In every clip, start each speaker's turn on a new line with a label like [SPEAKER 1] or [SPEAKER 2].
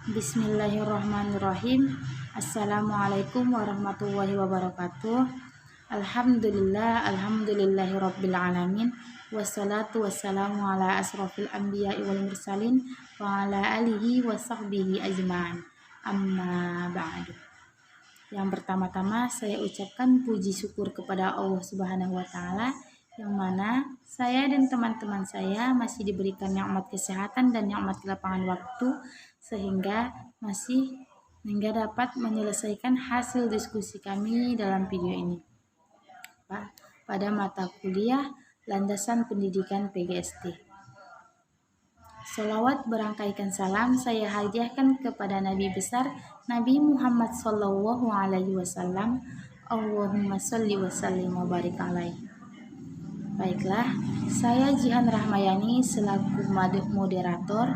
[SPEAKER 1] Bismillahirrahmanirrahim. Assalamualaikum warahmatullahi wabarakatuh. Alhamdulillahirabbil alamin. Wassalatu wassalamu ala asrofil anbiya'i wal mursalin wa ala alihi wa sahbihi ajma'in. Amma ba'du. Yang pertama-tama saya ucapkan puji syukur kepada Allah Subhanahu wa taala yang mana saya dan teman-teman saya masih diberikan nikmat kesehatan dan nikmat lapangan waktu sehingga dapat menyelesaikan hasil diskusi kami dalam video ini pada mata kuliah Landasan Pendidikan PGST. Sholawat berangkaikan salam saya hadiahkan kepada Nabi besar Nabi Muhammad Sallallahu Alaihi Wasallam. Allahumma sholli wa sallim wa barik alaihi. Baiklah, saya Jihan Rahmayani selaku moderator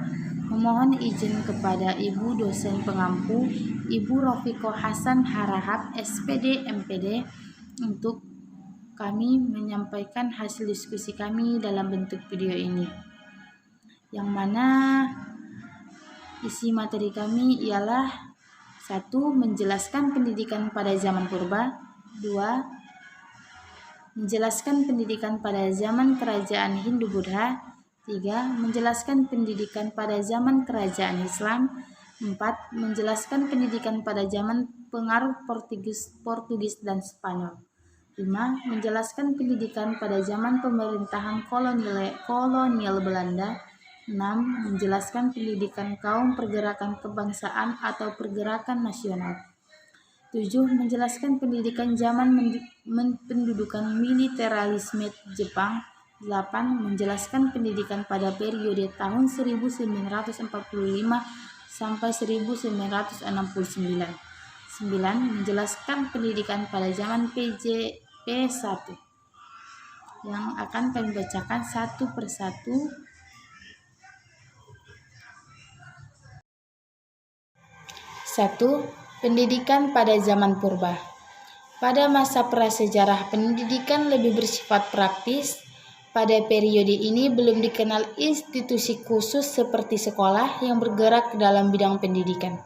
[SPEAKER 1] memohon izin kepada Ibu dosen pengampu Ibu Rofiko Hasan Harahap SPD MPD untuk kami menyampaikan hasil diskusi kami dalam bentuk video ini, yang mana isi materi kami ialah 1. Menjelaskan pendidikan pada zaman purba. 2. Menjelaskan pendidikan pada zaman kerajaan Hindu-Buddha. 3. Menjelaskan pendidikan pada zaman kerajaan Islam. 4. Menjelaskan pendidikan pada zaman pengaruh Portugis dan Spanyol. 5. Menjelaskan pendidikan pada zaman pemerintahan kolonial Belanda. 6. Menjelaskan pendidikan kaum pergerakan kebangsaan atau pergerakan nasional. 7. Menjelaskan pendidikan zaman pendudukan militerisme Jepang. 8. Menjelaskan pendidikan pada periode tahun 1945 sampai 1969. 9. Menjelaskan pendidikan pada zaman PJP1 yang akan kami bacakan satu persatu. 1. Pendidikan pada zaman purba. Pada masa prasejarah, pendidikan lebih bersifat praktis. Pada periode ini belum dikenal institusi khusus seperti sekolah yang bergerak dalam bidang pendidikan.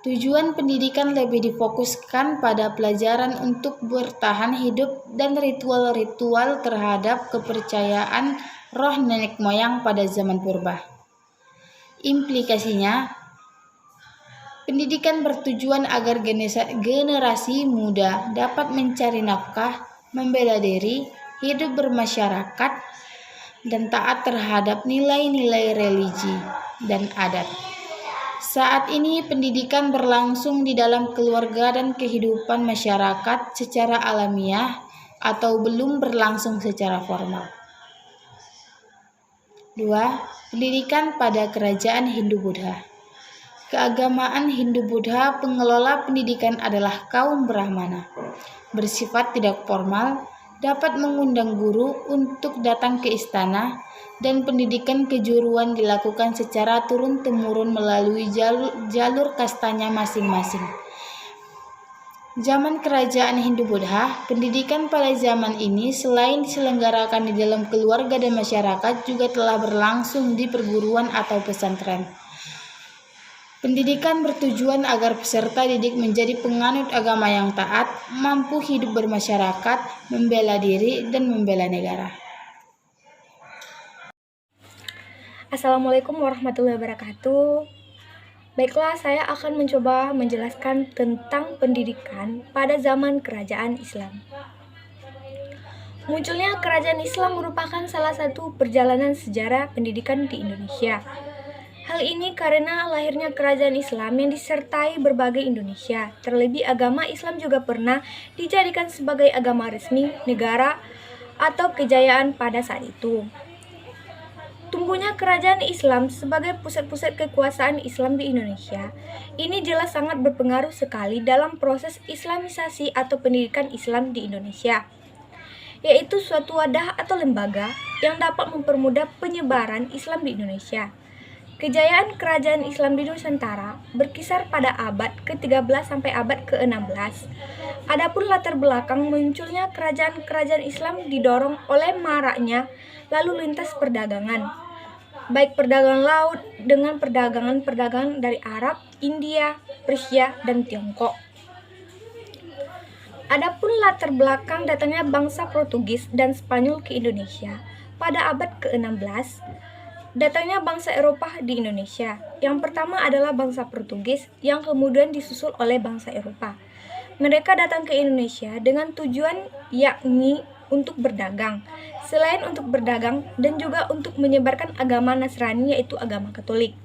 [SPEAKER 1] Tujuan pendidikan lebih difokuskan pada pelajaran untuk bertahan hidup dan ritual-ritual terhadap kepercayaan roh nenek moyang pada zaman purba. Implikasinya, pendidikan bertujuan agar generasi muda dapat mencari nafkah, membela diri, hidup bermasyarakat, dan taat terhadap nilai-nilai religi dan adat. Saat ini pendidikan berlangsung di dalam keluarga dan kehidupan masyarakat secara alamiah atau belum berlangsung secara formal. 2. Pendidikan pada kerajaan Hindu-Buddha. Keagamaan Hindu-Buddha pengelola pendidikan adalah kaum Brahmana. Bersifat tidak formal, dapat mengundang guru untuk datang ke istana, dan pendidikan kejuruan dilakukan secara turun-temurun melalui jalur kastanya masing-masing. Zaman kerajaan Hindu-Buddha, pendidikan pada zaman ini selain diselenggarakan di dalam keluarga dan masyarakat juga telah berlangsung di perguruan atau pesantren. Pendidikan bertujuan agar peserta didik menjadi penganut agama yang taat, mampu hidup bermasyarakat, membela diri, dan membela negara.
[SPEAKER 2] Assalamualaikum warahmatullahi wabarakatuh. Baiklah, saya akan mencoba menjelaskan tentang pendidikan pada zaman kerajaan Islam. Munculnya kerajaan Islam merupakan salah satu perjalanan sejarah pendidikan di Indonesia. Hal ini karena lahirnya kerajaan Islam yang disertai berbagai Indonesia. Terlebih agama Islam juga pernah dijadikan sebagai agama resmi negara atau kejayaan pada saat itu. Tumbuhnya kerajaan Islam sebagai pusat-pusat kekuasaan Islam di Indonesia, ini jelas sangat berpengaruh sekali dalam proses Islamisasi atau pendidikan Islam di Indonesia, yaitu suatu wadah atau lembaga yang dapat mempermudah penyebaran Islam di Indonesia. Kejayaan kerajaan Islam di Nusantara berkisar pada abad ke-13 sampai abad ke-16. Adapun latar belakang munculnya kerajaan-kerajaan Islam didorong oleh maraknya lalu lintas perdagangan. baik perdagangan laut dengan perdagangan dari Arab, India, Persia, dan Tiongkok. Adapun latar belakang datangnya bangsa Portugis dan Spanyol ke Indonesia pada abad ke-16, datangnya bangsa Eropa di Indonesia. Yang pertama adalah bangsa Portugis yang kemudian disusul oleh bangsa Eropa. Mereka datang ke Indonesia dengan tujuan yakni untuk berdagang, selain untuk berdagang dan juga untuk menyebarkan agama Nasrani yaitu agama Katolik.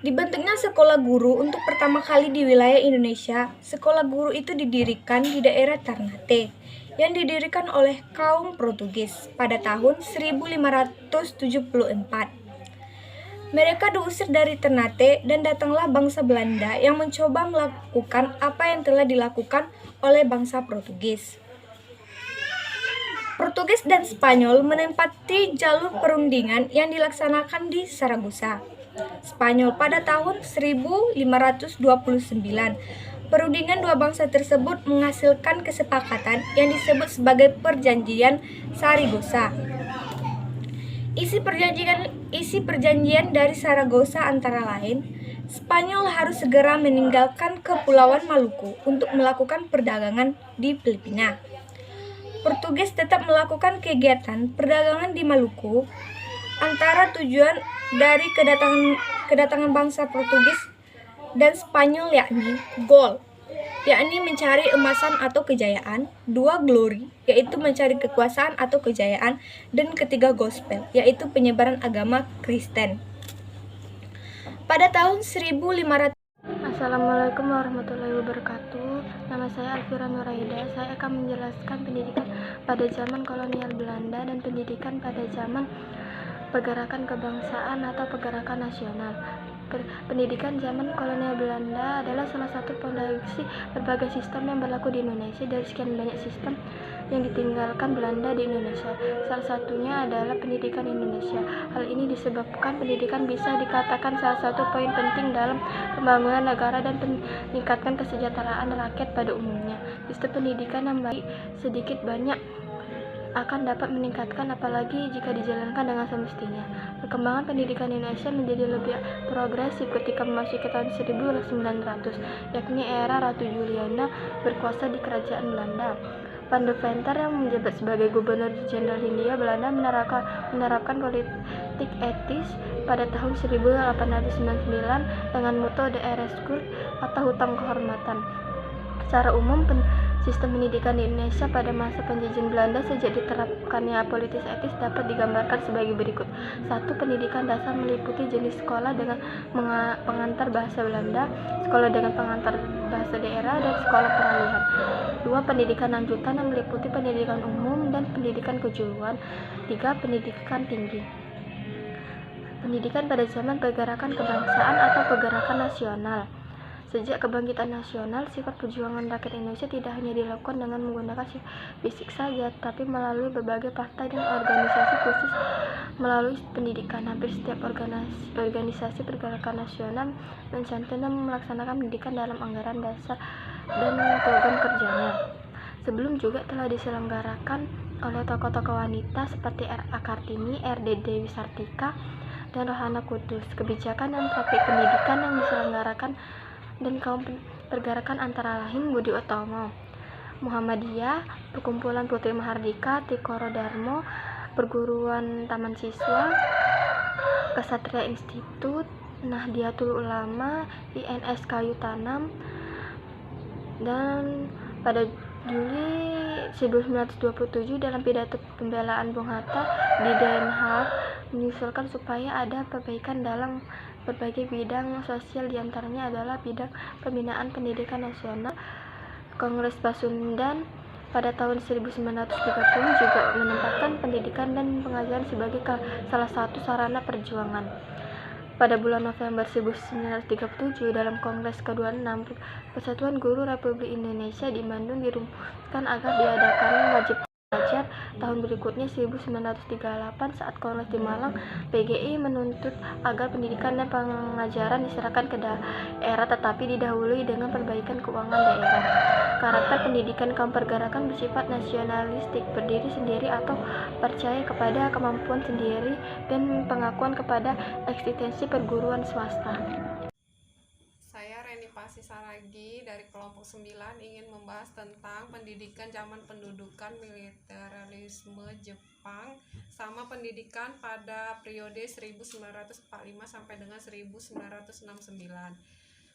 [SPEAKER 2] Dibentuknya sekolah guru untuk pertama kali di wilayah Indonesia. Sekolah guru itu didirikan di daerah Ternate yang didirikan oleh kaum Portugis pada tahun 1574. Mereka diusir dari Ternate dan datanglah bangsa Belanda yang mencoba melakukan apa yang telah dilakukan oleh bangsa Portugis. Portugis dan Spanyol menempati jalur perundingan yang dilaksanakan di Saragossa, Spanyol pada tahun 1529. Perundingan dua bangsa tersebut menghasilkan kesepakatan yang disebut sebagai Perjanjian Saragossa. Isi perjanjian dari Saragossa antara lain, Spanyol harus segera meninggalkan Kepulauan Maluku untuk melakukan perdagangan di Filipina. Portugis tetap melakukan kegiatan perdagangan di Maluku. Antara tujuan dari kedatangan bangsa Portugis dan Spanyol yakni gold, yakni mencari emasan atau kejayaan, dua glory, yaitu mencari kekuasaan atau kejayaan, dan ketiga gospel, yaitu penyebaran agama Kristen. Pada tahun 1500.
[SPEAKER 3] Assalamualaikum warahmatullahi wabarakatuh. Nama saya Alfira Nuraida. Saya akan menjelaskan pendidikan pada zaman kolonial Belanda dan pendidikan pada zaman pergerakan kebangsaan atau pergerakan nasional. Pendidikan zaman kolonial Belanda adalah salah satu fondasi berbagai sistem yang berlaku di Indonesia. Dari sekian banyak sistem yang ditinggalkan Belanda di Indonesia, salah satunya adalah pendidikan Indonesia. Hal ini disebabkan pendidikan bisa dikatakan salah satu poin penting dalam pembangunan negara dan meningkatkan kesejahteraan rakyat pada umumnya. Sistem pendidikan yang baik sedikit banyak akan dapat meningkatkan, apalagi jika dijalankan dengan semestinya. Perkembangan pendidikan Indonesia menjadi lebih progresif ketika memasuki tahun 1900, yakni era Ratu Juliana berkuasa di kerajaan Belanda. Van de Venter yang menjabat sebagai Gubernur Jenderal Hindia Belanda menerapkan politik etis pada tahun 1899 dengan moto The Heiress Cult atau hutang kehormatan. Secara umum, sistem pendidikan di Indonesia pada masa penjajahan Belanda sejak diterapkannya politik etis dapat digambarkan sebagai berikut. 1. Pendidikan dasar meliputi jenis sekolah dengan pengantar bahasa Belanda, sekolah dengan pengantar bahasa daerah, dan sekolah peralihan. 2. Pendidikan lanjutan yang meliputi pendidikan umum dan pendidikan kejuruan. 3. Pendidikan tinggi. Pendidikan pada zaman pergerakan kebangsaan atau pergerakan nasional. Sejak kebangkitan nasional, sifat perjuangan rakyat Indonesia tidak hanya dilakukan dengan menggunakan fisik saja, tapi melalui berbagai partai dan organisasi khusus melalui pendidikan. Hampir setiap organisasi pergerakan nasional mencantum dan melaksanakan pendidikan dalam anggaran dasar dan program kerjanya. Sebelum juga telah diselenggarakan oleh tokoh-tokoh wanita seperti R.A. Kartini, R.D. Dewi Sartika, dan Rohana Kudus. Kebijakan dan praktik pendidikan yang diselenggarakan dan kaum pergerakan antara lain Budi Utomo, Muhammadiyah, Perkumpulan Putri Mahardika, Tikoro Darmo, Perguruan Taman Siswa, Kesatria Institut, Nahdlatul Ulama, INS Kayu Tanam. Dan pada Juli 1927 dalam pidato pembelaan Bung Hatta di Den Haag mengusulkan supaya ada perbaikan dalam berbagai bidang sosial, diantaranya adalah bidang pembinaan pendidikan nasional. Kongres Pasundan pada tahun 1930 juga menempatkan pendidikan dan pengajaran sebagai salah satu sarana perjuangan. Pada bulan November 1937 dalam Kongres ke-26 Persatuan Guru Republik Indonesia di Bandung dirumuskan agar diadakan wajib Belajar tahun berikutnya 1938 saat Kongres di Malang, PGI menuntut agar pendidikan dan pengajaran diserahkan ke daerah tetapi didahului dengan perbaikan keuangan daerah. Karakter pendidikan kaum pergerakan bersifat nasionalistik, berdiri sendiri atau percaya kepada kemampuan sendiri dan pengakuan kepada eksistensi perguruan swasta.
[SPEAKER 4] Saya Reni Pasi Saragi dari kelompok 9 ingin membahas tentang pendidikan zaman pendudukan militerisme Jepang sama pendidikan pada periode 1945 sampai dengan 1969.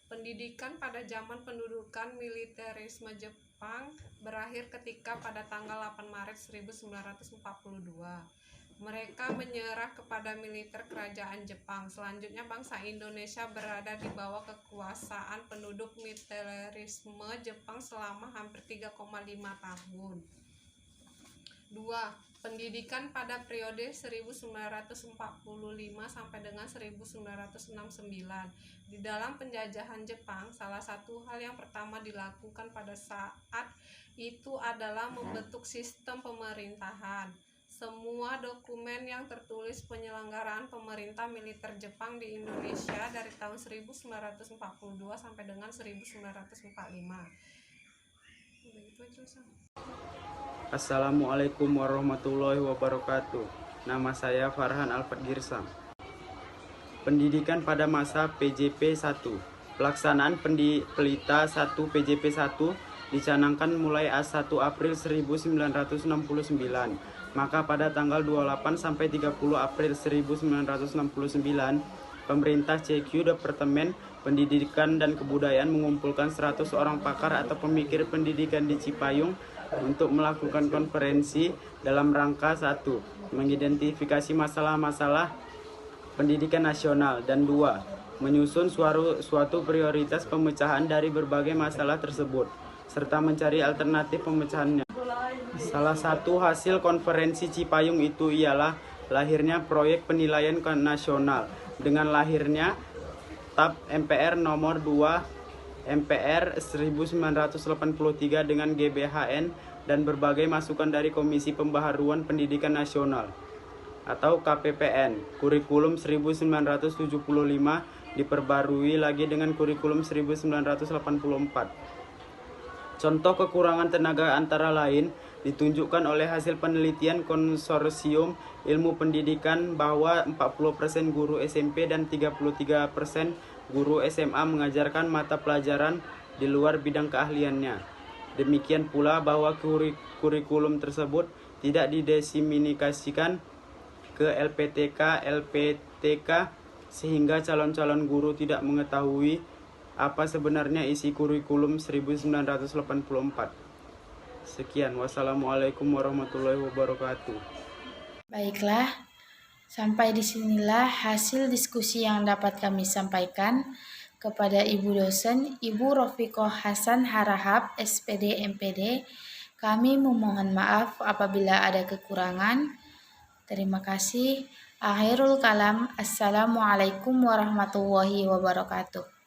[SPEAKER 4] Pendidikan pada zaman pendudukan militerisme Jepang berakhir ketika pada tanggal 8 Maret 1942. Mereka menyerah kepada militer kerajaan Jepang. Selanjutnya bangsa Indonesia berada di bawah kekuasaan penduduk militerisme Jepang selama hampir 3,5 tahun. 2. Pendidikan pada periode 1945 sampai dengan 1969. Di dalam penjajahan Jepang, salah satu hal yang pertama dilakukan pada saat itu adalah membentuk sistem pemerintahan. Semua dokumen yang tertulis penyelenggaraan pemerintah militer Jepang di Indonesia dari tahun 1942 sampai dengan 1945.
[SPEAKER 5] Assalamualaikum warahmatullahi wabarakatuh. Nama saya Farhan Alfat Girsam. Pendidikan pada masa PJP 1. Pelaksanaan Pelita 1 PJP 1 dicanangkan mulai 1 April 1969. Maka pada tanggal 28 sampai 30 April 1969, pemerintah CQ Departemen Pendidikan dan Kebudayaan mengumpulkan 100 orang pakar atau pemikir pendidikan di Cipayung untuk melakukan konferensi dalam rangka 1. Mengidentifikasi masalah-masalah pendidikan nasional, dan 2. Menyusun suatu prioritas pemecahan dari berbagai masalah tersebut, serta mencari alternatif pemecahannya. Salah satu hasil konferensi Cipayung itu ialah lahirnya proyek penilaian nasional dengan lahirnya TAP MPR nomor 2 MPR 1983 dengan GBHN dan berbagai masukan dari Komisi Pembaharuan Pendidikan Nasional atau KPPN. Kurikulum 1975 diperbarui lagi dengan kurikulum 1984. Contoh kekurangan tenaga antara lain ditunjukkan oleh hasil penelitian Konsorsium Ilmu Pendidikan bahwa 40% guru SMP dan 33% guru SMA mengajarkan mata pelajaran di luar bidang keahliannya. Demikian pula bahwa kurikulum tersebut tidak didiseminasikan ke LPTK sehingga calon-calon guru tidak mengetahui apa sebenarnya isi kurikulum 1984. Sekian, wassalamualaikum warahmatullahi wabarakatuh.
[SPEAKER 1] Baiklah, sampai disinilah hasil diskusi yang dapat kami sampaikan. Kepada Ibu dosen, Ibu Rofiqoh Hasan Harahap, SPD MPD, kami memohon maaf apabila ada kekurangan. Terima kasih. Akhirul kalam, Assalamualaikum warahmatullahi wabarakatuh.